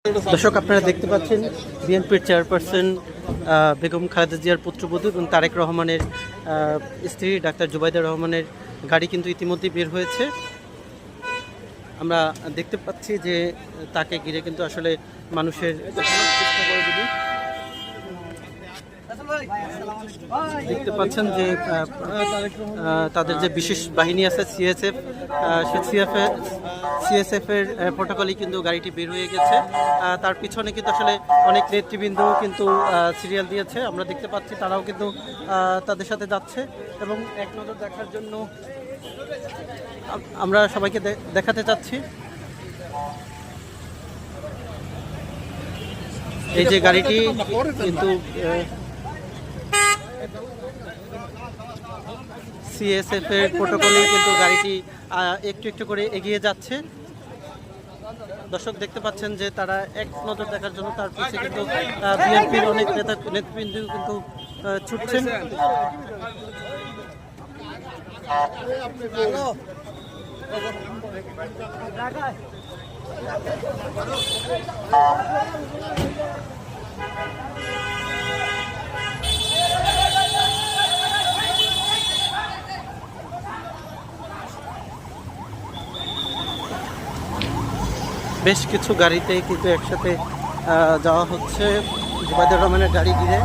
দর্শক আপনারা দেখতে পাচ্ছেন বিএনপির চেয়ারপারসন বেগম খালেদা জিয়ার পুত্রবধূ এবং তারেক রহমানের স্ত্রী ডাক্তার জুবাইদা রহমানের গাড়ি কিন্তু ইতিমধ্যেই বের হয়েছে। আমরা দেখতে পাচ্ছি যে তাকে ঘিরে কিন্তু আসলে মানুষের দেখতে পাচ্ছেন যে তাদের যে বিশেষ বাহিনী আছে সিএসএফ, সিএসএফের প্রোটোকলই কিন্তু গাড়িটি বের হয়ে গেছে। তার পিছনে কিন্তু আসলে অনেক নেতৃবৃন্দ কিন্তু সিরিয়াল দিয়েছে, আমরা দেখতে পাচ্ছি তারাও কিন্তু তাদের সাথে যাচ্ছে এবং এক নজর দেখার জন্য আমরা সবাইকে দেখাতে চাচ্ছি। এই যে গাড়িটি কিন্তু সিএসএফ এর প্রোটোকলে কিন্তু গাড়িটি একটু একটু করে এগিয়ে যাচ্ছে। দর্শক দেখতে পাচ্ছেন যে তারা এক নজর দেখার জন্য তার পিছে কিন্তু বিএনপির অনেক নেতৃবৃন্দ কিন্তু ছুটছেন। বেশ কিছু গাড়িতে কিন্তু একসাথে যাওয়া হচ্ছে জুবাইদা রহমানের গাড়ি ঘিরে।